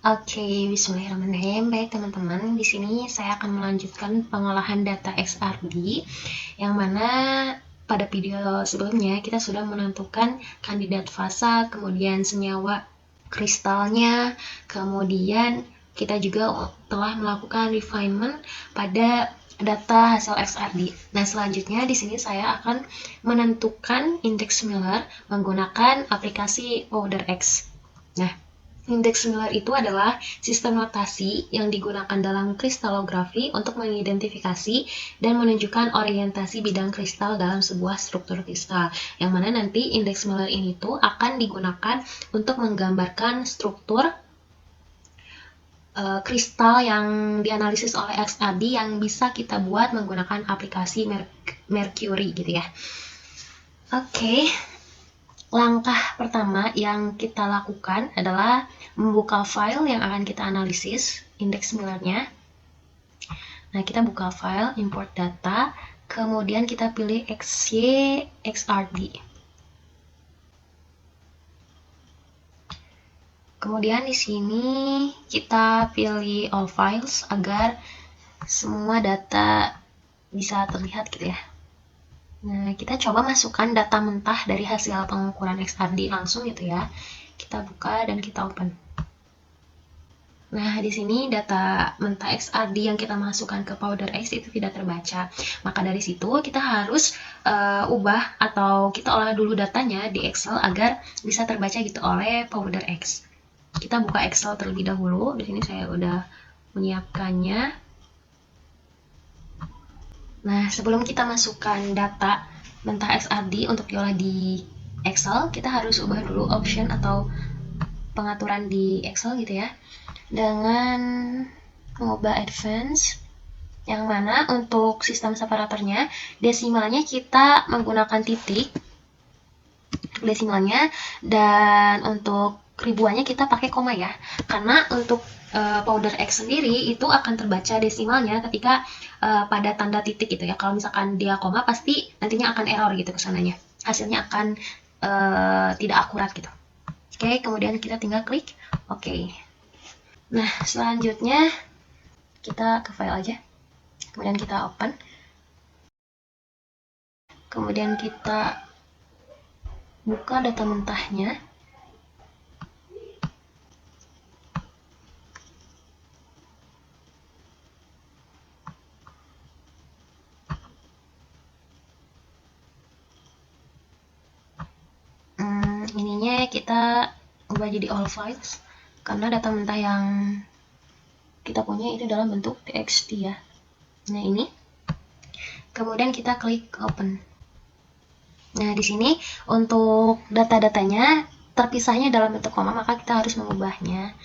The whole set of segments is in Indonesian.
Oke, bismillahirrahmanirrahim. Baik teman-teman, di sini saya akan melanjutkan pengolahan data XRD yang mana pada video sebelumnya kita sudah menentukan kandidat fasa, kemudian senyawa kristalnya, kemudian kita juga telah melakukan refinement pada data hasil XRD. Nah, selanjutnya di sini saya akan menentukan indeks Miller menggunakan aplikasi PowderX. Nah, indeks Miller itu adalah sistem notasi yang digunakan dalam kristalografi untuk mengidentifikasi dan menunjukkan orientasi bidang kristal dalam sebuah struktur kristal. Yang mana nanti indeks Miller ini tuh akan digunakan untuk menggambarkan struktur kristal yang dianalisis oleh XRD yang bisa kita buat menggunakan aplikasi Mercury gitu ya. Oke. Langkah pertama yang kita lakukan adalah membuka file yang akan kita analisis, indeks Millernya. Nah, kita buka file, import data, kemudian kita pilih XY XRD. Kemudian di sini kita pilih all files agar semua data bisa terlihat gitu ya. Nah, kita coba masukkan data mentah dari hasil pengukuran XRD langsung gitu ya. Kita buka dan kita open. Nah, di sini data mentah XRD yang kita masukkan ke PowderX itu tidak terbaca. Maka dari situ kita harus ubah atau kita olah dulu datanya di Excel agar bisa terbaca gitu oleh PowderX. Kita buka Excel terlebih dahulu. Di sini saya udah menyiapkannya. Nah, sebelum kita masukkan data mentah XRD untuk diolah di Excel, kita harus ubah dulu option atau pengaturan di Excel gitu ya, dengan mengubah advance, yang mana untuk sistem separatornya desimalnya kita menggunakan titik desimalnya, dan untuk ribuannya kita pakai koma ya, karena untuk PowderX sendiri itu akan terbaca desimalnya ketika pada tanda titik gitu ya. Kalau misalkan dia koma pasti nantinya akan error gitu kesananya, hasilnya akan tidak akurat gitu. Oke, kemudian kita tinggal klik oke. Nah, selanjutnya kita ke file aja, kemudian kita open, kemudian kita buka data mentahnya. Ininya kita ubah jadi all files karena data mentah yang kita punya itu dalam bentuk txt ya. Nah, ini. Kemudian kita klik open. Nah, di sini untuk data-datanya terpisahnya dalam bentuk koma, maka kita harus mengubahnya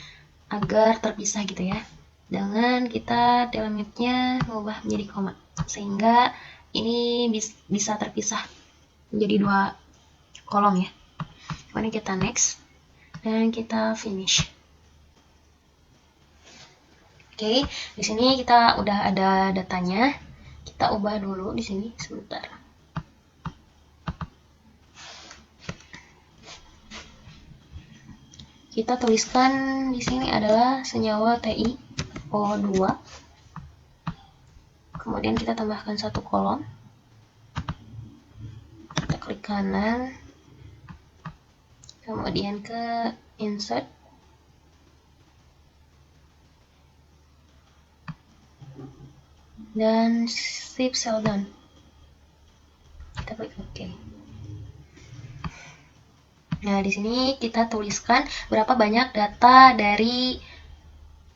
agar terpisah gitu ya. Dengan kita delimitnya mengubah menjadi koma, sehingga ini bisa terpisah menjadi 2 kolom ya. Kemudian kita next dan kita finish. Oke, di sini kita udah ada datanya. Kita ubah dulu di sini sebentar. Kita tuliskan di sini adalah senyawa TiO2. Kemudian kita tambahkan 1 kolom. Kita klik kanan. Kemudian ke insert. Dan save cell done. Kita klik OK. Nah, di sini kita tuliskan berapa banyak data dari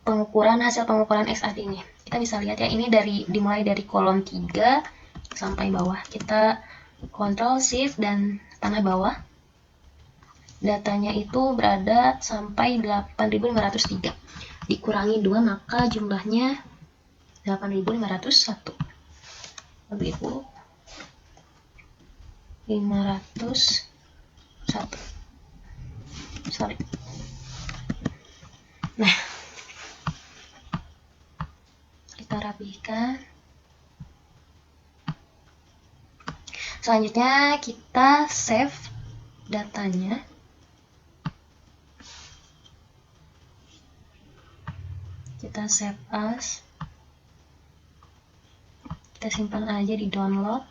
hasil pengukuran XRD ini. Kita bisa lihat ya, ini dimulai dari kolom 3 sampai bawah. Kita Ctrl Shift dan panah bawah. Datanya itu berada sampai 8.503. Dikurangi 2 maka jumlahnya 8.501. Lebih itu 501. Sorry. Nah, kita rapihkan. Selanjutnya kita save datanya. Kita save as, kita simpan aja di download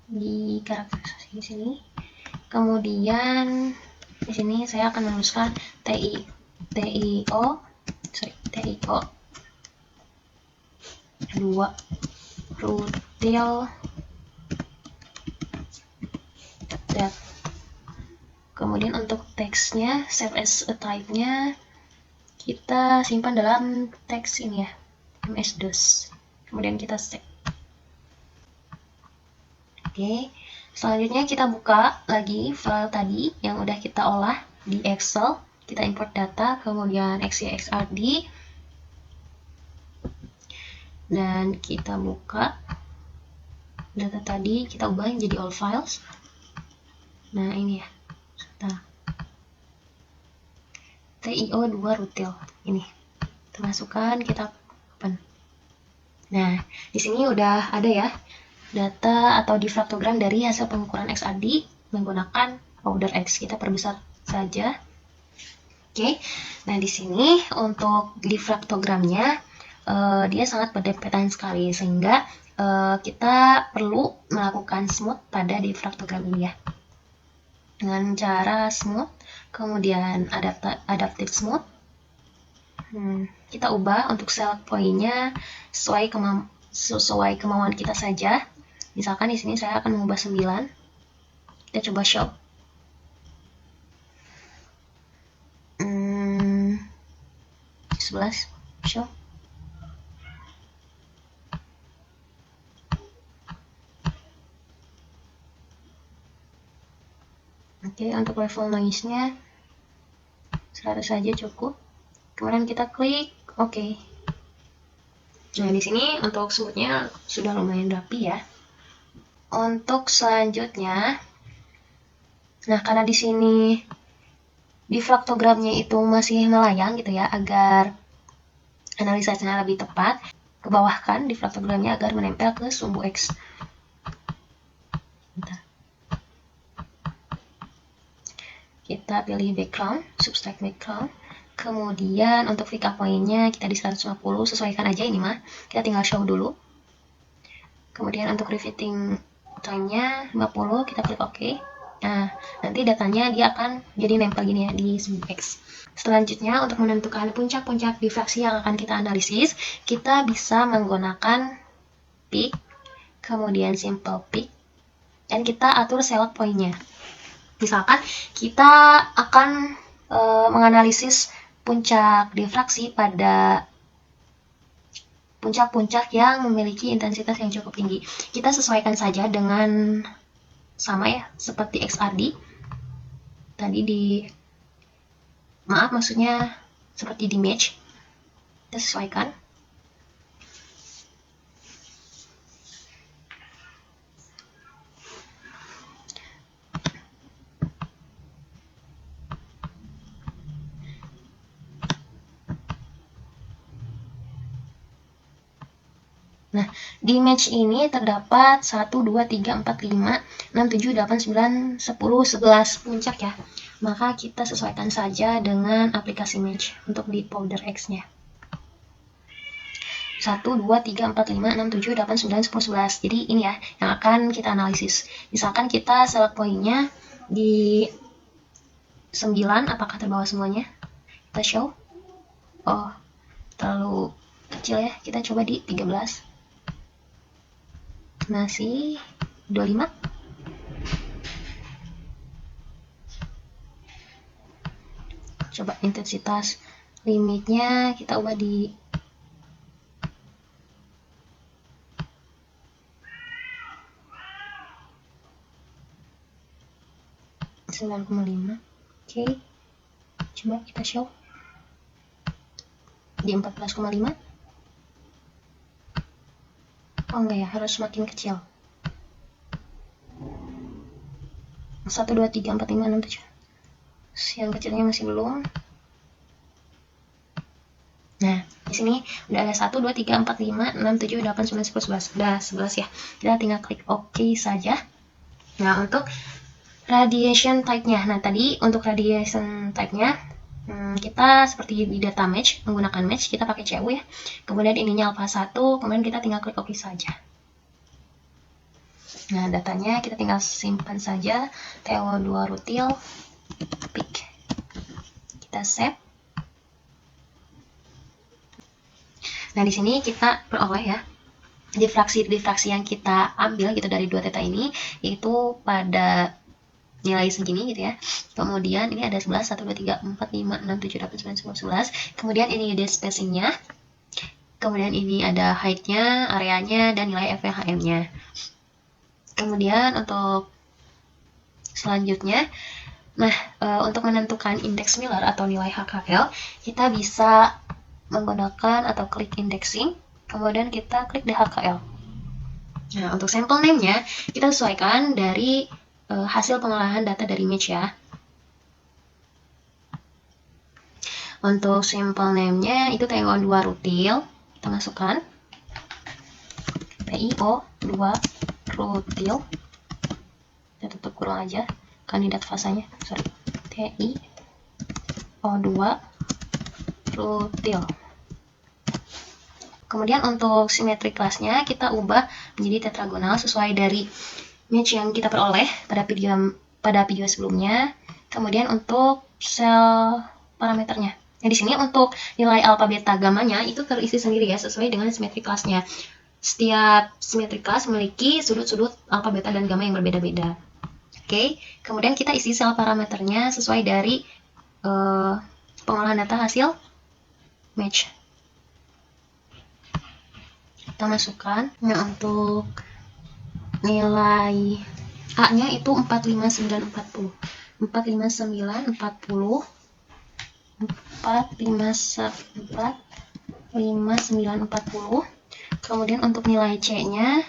di karakterisasi di sini. Kemudian di sini saya akan menuliskan TIO 2 rutil dat. Kemudian untuk teksnya, save as a type-nya kita simpan dalam teks ini ya, MS-DOS. Kemudian kita save. Oke, selanjutnya kita buka lagi file tadi yang udah kita olah di Excel. Kita import data, kemudian XYXRD, dan kita buka data tadi, kita ubah jadi all files. Nah ini ya, TIO 2 rutil ini kita masukkan, kita open. Nah di sini udah ada ya data atau difraktogram dari hasil pengukuran XRD menggunakan powder X. Kita perbesar saja. Oke, nah di sini untuk difraktogramnya dia sangat berdempetan sekali, sehingga kita perlu melakukan smooth pada difraktogram ini ya, dengan cara smooth, kemudian adaptive smooth. Kita ubah untuk select point-nya sesuai kemauan kita saja. Misalkan di sini saya akan mengubah 9. Kita coba show. Show. Oke, untuk level noise-nya 100 saja cukup. Kemudian kita klik OK. Nah, di sini untuk smooth-nya sudah lumayan rapi ya. Untuk selanjutnya, nah karena di sini difraktogramnya itu masih melayang gitu ya, agar analisanya lebih tepat, kebawahkan difraktogramnya agar menempel ke sumbu X. Kita pilih background, subtract background. Kemudian untuk pick up point-nya kita di 150, sesuaikan aja ini mah. Kita tinggal show dulu. Kemudian untuk refitting time-nya 50, kita klik OK. Nah, nanti datanya dia akan jadi nempel gini ya di sumbu X. Selanjutnya, untuk menentukan puncak-puncak difraksi yang akan kita analisis, kita bisa menggunakan pick, kemudian simple pick, dan kita atur select point-nya. Misalkan kita akan menganalisis puncak difraksi pada puncak-puncak yang memiliki intensitas yang cukup tinggi. Kita sesuaikan saja dengan sama ya, seperti XRD tadi maksudnya seperti di match. Kita sesuaikan. Nah, di match ini terdapat 1, 2, 3, 4, 5, 6, 7, 8, 9, 10, 11 puncak ya. Maka kita sesuaikan saja dengan aplikasi match untuk di powder X-nya. 1, 2, 3, 4, 5, 6, 7, 8, 9, 10, 11. Jadi ini ya yang akan kita analisis. Misalkan kita select point-nya di 9, apakah terbawa semuanya? Kita show. Oh, terlalu kecil ya. Kita coba di 13. Masih 25. Coba intensitas limitnya kita ubah di 9,5. Oke, coba kita show di 14,5. Oh enggak ya, harus semakin kecil. 1, 2, 3, 4, 5, 6, 7. Yang kecilnya masih belum. Nah, di sini udah ada 1, 2, 3, 4, 5, 6, 7, 8, 9, 10, 11. Udah 11 ya. Kita tinggal klik OK saja. Nah, untuk radiation type-nya. Nah, tadi untuk radiation type-nya Kita seperti di data match, menggunakan match, kita pakai CU ya. Kemudian ininya alpha 1, kemudian kita tinggal klik OK saja. Nah, datanya kita tinggal simpan saja, TO2 rutil, pick. Kita save. Nah, di sini kita peroleh ya, diffraksi yang kita ambil gitu dari 2 theta ini, yaitu pada nilai segini gitu ya. Kemudian ini ada 11, 1, 2, 3, 4, 5, 6, 7, 8, 9, 10, 11. Kemudian ini ada spacingnya. Kemudian ini ada height-nya, areanya, dan nilai FHM-nya. Kemudian untuk selanjutnya, nah untuk menentukan indeks Miller atau nilai HKL, kita bisa menggunakan atau klik indexing, kemudian kita klik DHKL. Nah, untuk sampel name-nya, kita sesuaikan dari hasil pengolahan data dari match ya. Untuk sampel name-nya itu TO2 rutil, kita masukkan TIO2 rutil, kita tutup kurung aja kandidat fasanya, sorry, TIO2 rutil. Kemudian untuk simetri kelasnya kita ubah menjadi tetragonal sesuai dari match yang kita peroleh pada video sebelumnya. Kemudian untuk sel parameternya. Nah, di sini untuk nilai alpha beta gamanya itu terisi sendiri ya, sesuai dengan simetri kelasnya. Setiap simetri kelas memiliki sudut-sudut alpha beta dan gamma yang berbeda-beda. Oke, kemudian kita isi sel parameternya sesuai dari pengolahan data hasil match. Kita masukkan. Nah, untuk nilai A-nya itu 45940. 45940. 45940. Kemudian untuk nilai C-nya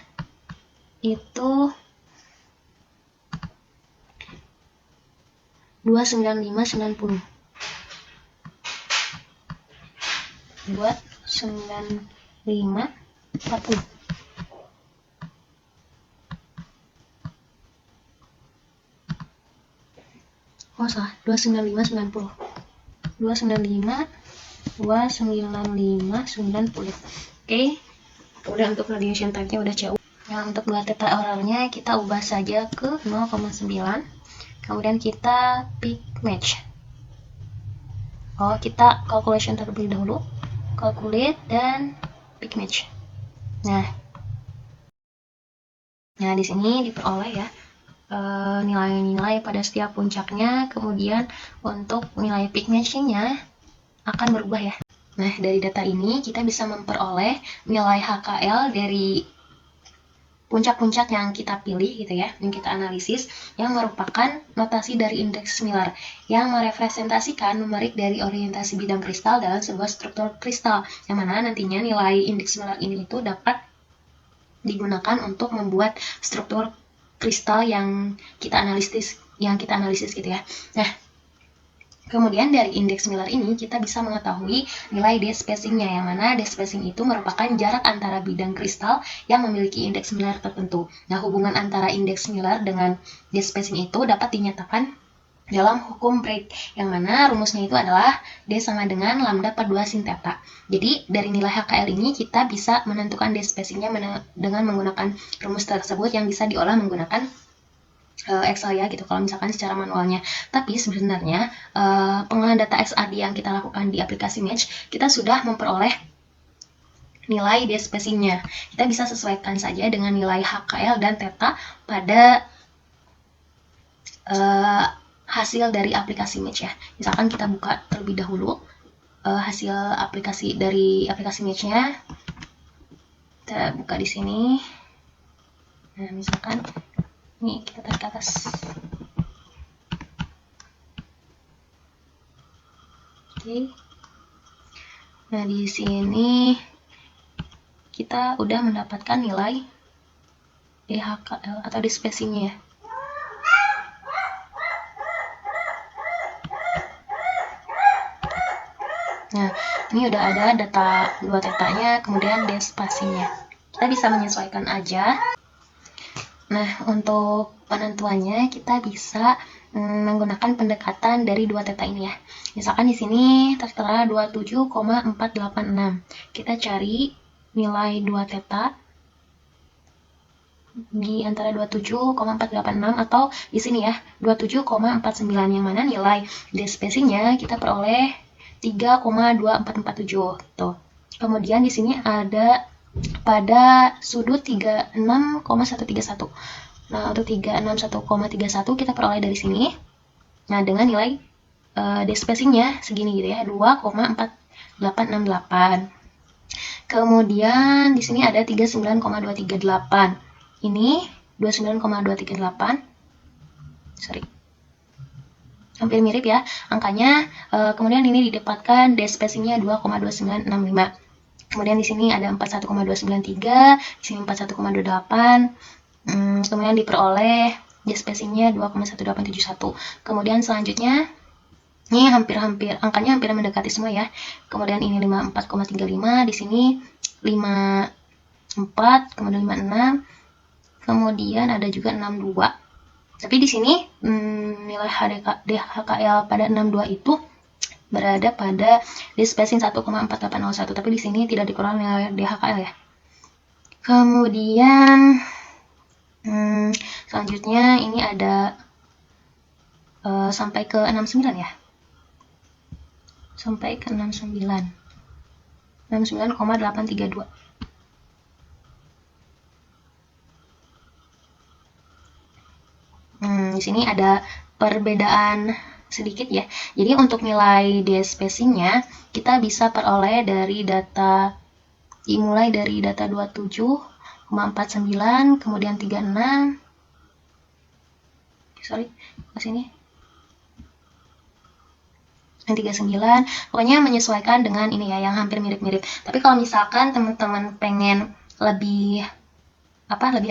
itu 29590. 29540. Oh, salah. 29590. 29590. Oke. Kemudian untuk radiation type-nya udah CU. Nah, untuk 2 theta error-nya kita ubah saja ke 0,9. Kemudian kita pick match. Oh, kita calculation terlebih dahulu. Calculate dan pick match. Nah, di sini diperoleh ya nilai-nilai pada setiap puncaknya. Kemudian untuk nilai peak matching-nya akan berubah ya. Nah, dari data ini kita bisa memperoleh nilai HKL dari puncak-puncak yang kita pilih gitu ya, yang kita analisis, yang merupakan notasi dari indeks Miller yang merepresentasikan numerik dari orientasi bidang kristal dalam sebuah struktur kristal, yang mana nantinya nilai indeks Miller ini itu dapat digunakan untuk membuat struktur kristal yang kita analisis gitu ya. Nah, kemudian dari indeks Miller ini kita bisa mengetahui nilai d-spacing-nya, yang mana d-spacing itu merupakan jarak antara bidang kristal yang memiliki indeks Miller tertentu. Nah, hubungan antara indeks Miller dengan d-spacing itu dapat dinyatakan dalam hukum Bragg, yang mana rumusnya itu adalah D sama dengan lambda per 2 sin theta. Jadi dari nilai HKL ini kita bisa menentukan d-spacing-nya dengan menggunakan rumus tersebut yang bisa diolah menggunakan Excel ya gitu, kalau misalkan secara manualnya. Tapi sebenarnya pengolahan data XRD yang kita lakukan di aplikasi Match, kita sudah memperoleh nilai d-spacing-nya. Kita bisa sesuaikan saja dengan nilai HKL dan theta pada hasil dari aplikasi Match ya. Misalkan kita buka terlebih dahulu hasil aplikasi dari aplikasi Match-nya. Kita buka di sini. Nah, misalkan ini kita tarik ke atas. Oke. Nah, di sini kita udah mendapatkan nilai DHKL atau d-spacing-nya ya. Nah, ini udah ada data 2 tetanya, kemudian d-spacing-nya. Kita bisa menyesuaikan aja. Nah, untuk penentuannya kita bisa menggunakan pendekatan dari dua theta ini ya. Misalkan di sini tertera 27,486. Kita cari nilai 2 theta di antara 27,486 atau di sini ya 27,49, yang mana nilai dash spacingnya kita peroleh 3,2447 tuh. Kemudian di sini ada pada sudut 36,131. Nah, untuk 361,31 kita peroleh dari sini. Nah, dengan nilai dash spacingnya segini gitu ya, 2,4868. Kemudian di sini ada 39,238. Ini 29,238. Sorry. Hampir mirip ya angkanya. Kemudian ini didapatkan dash spacingnya 2,2965. Kemudian di sini ada 41,293, di sini 41,28. Kemudian diperoleh dash spacingnya 2,1871. Kemudian selanjutnya ini hampir-hampir angkanya hampir mendekati semua ya. Kemudian ini 54,35, di sini 54, kemudian 56. Kemudian ada juga 62. Tapi di sini nilai DHKL pada 62 itu berada pada dash spacing 1,4801. Tapi di sini tidak diperoleh nilai DHKL ya. Kemudian selanjutnya ini ada sampai ke 69 ya. Sampai ke 69. 69,832. Di sini ada perbedaan sedikit ya. Jadi untuk nilai dash spacingnya kita bisa peroleh dari data, dimulai dari data 27,49, kemudian 36, sorry, ke sini, 39, pokoknya menyesuaikan dengan ini ya, yang hampir mirip-mirip. Tapi kalau misalkan teman-teman pengen lebih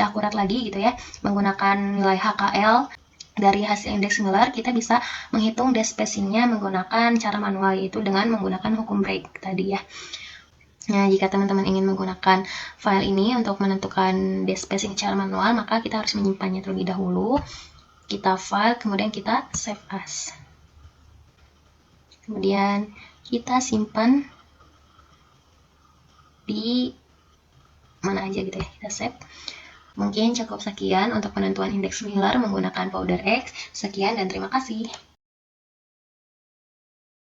akurat lagi gitu ya, menggunakan nilai HKL dari hasil indeks similar, kita bisa menghitung dash spacingnya menggunakan cara manual, yaitu dengan menggunakan hukum break tadi ya. Nah, jika teman-teman ingin menggunakan file ini untuk menentukan dash spacing secara manual, maka kita harus menyimpannya terlebih dahulu. Kita file, kemudian kita save as. Kemudian kita simpan di mana aja gitu ya, kita save. Mungkin cukup sekian untuk penentuan indeks similar menggunakan powder X. Sekian dan terima kasih.